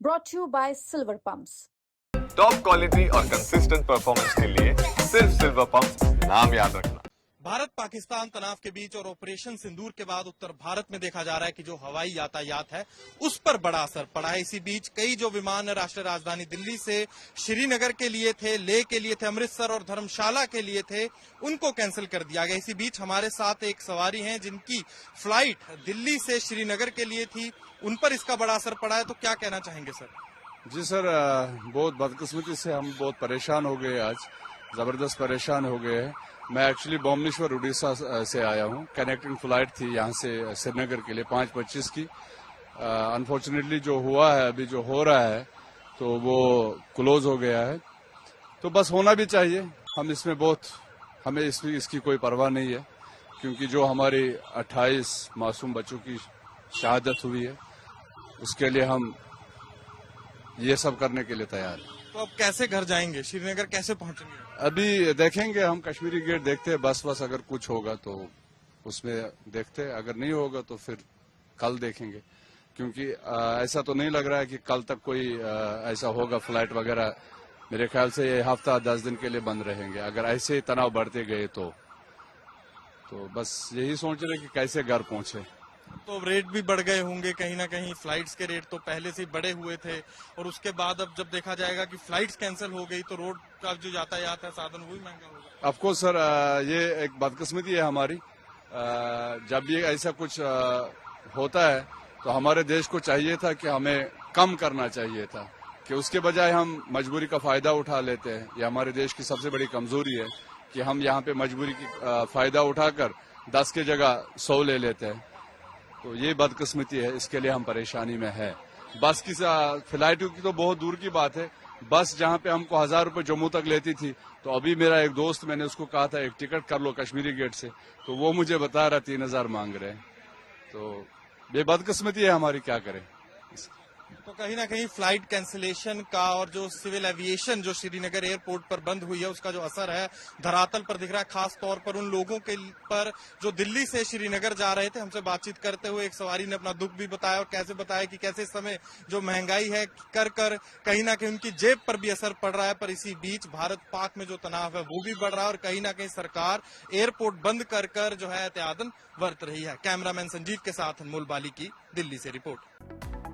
brought to you by Silver Pumps. Top quality और consistent performance के लिए सिर्फ सिल्वर पंप नाम याद रखना। भारत पाकिस्तान तनाव के बीच और ऑपरेशन सिंदूर के बाद उत्तर भारत में देखा जा रहा है कि जो हवाई यातायात है उस पर बड़ा असर पड़ा है। इसी बीच कई जो विमान राष्ट्रीय राजधानी दिल्ली से श्रीनगर के लिए थे, लेह के लिए थे, अमृतसर और धर्मशाला के लिए थे, उनको कैंसिल कर दिया गया। इसी बीच हमारे साथ एक सवारी हैं जिनकी फ्लाइट दिल्ली से श्रीनगर के लिए थी, उन पर इसका बड़ा असर पड़ा है। तो क्या कहना चाहेंगे सर? जी सर, बहुत बदकिस्मती से हम बहुत परेशान हो गए, आज जबरदस्त परेशान हो गए हैं। मैं एक्चुअली भुवनेश्वर उड़ीसा से आया हूँ। कनेक्टिंग फ्लाइट थी यहाँ से श्रीनगर के लिए 5:25 की। अनफॉर्चुनेटली जो हुआ है, अभी जो हो रहा है, तो वो क्लोज हो गया है। तो बस होना भी चाहिए। हम इसमें हमें इसकी कोई परवाह नहीं है, क्योंकि जो हमारी 28 मासूम बच्चों की शहादत हुई है, उसके लिए हम ये सब करने के लिए तैयार है। तो अब कैसे घर जाएंगे? श्रीनगर कैसे पहुंचेंगे? अभी देखेंगे, हम कश्मीरी गेट देखते हैं। बस अगर कुछ होगा तो उसमें देखते हैं, अगर नहीं होगा तो फिर कल देखेंगे, क्योंकि ऐसा तो नहीं लग रहा है कि कल तक कोई ऐसा होगा फ्लाइट वगैरह। मेरे ख्याल से ये हफ्ता 10 दिन के लिए बंद रहेंगे। अगर ऐसे तनाव बढ़ते गए तो बस यही सोच रहे कि कैसे घर पहुंचे। तो रेट भी बढ़ गए होंगे कहीं ना कहीं। फ्लाइट्स के रेट तो पहले से ही बढ़े हुए थे, और उसके बाद अब जब देखा जाएगा कि फ्लाइट्स कैंसिल हो गई तो रोड का जो यातायात है, साधन, वो भी महंगा होगा। ऑफकोर्स सर, ये एक बदकिस्मती है हमारी। जब भी ऐसा कुछ होता है तो हमारे देश को चाहिए था कि हमें कम करना चाहिए था, कि उसके बजाय हम मजबूरी का फायदा उठा लेते हैं। ये हमारे देश की सबसे बड़ी कमजोरी है कि हम यहाँ पे मजबूरी की फायदा उठाकर 10 की जगह 100 ले लेते हैं। तो ये बदकिस्मती है, इसके लिए हम परेशानी में है। बस की फ्लाइटों की तो बहुत दूर की बात है। बस जहाँ पे हमको 1000 रुपये जम्मू तक लेती थी, तो अभी मेरा एक दोस्त, मैंने उसको कहा था एक टिकट कर लो कश्मीरी गेट से, तो वो मुझे बता रहा 3000 मांग रहे हैं। तो ये बदकिस्मती है हमारी, क्या करें। तो कहीं ना कहीं फ्लाइट कैंसिलेशन का और जो सिविल एविएशन जो श्रीनगर एयरपोर्ट पर बंद हुई है, उसका जो असर है धरातल पर दिख रहा है, खास तौर पर उन लोगों के पर जो दिल्ली से श्रीनगर जा रहे थे। हमसे बातचीत करते हुए एक सवारी ने अपना दुख भी बताया, और कैसे बताया कि कैसे इस समय जो महंगाई है कर कहीं ना कहीं उनकी जेब पर भी असर पड़ रहा है। पर इसी बीच भारत पाक में जो तनाव है वो भी बढ़ रहा है, और कहीं ना कहीं सरकार एयरपोर्ट बंद कर जो है एहतियातन बरत रही है। कैमरामैन संजीव के साथ अनमोल बाली की दिल्ली से रिपोर्ट।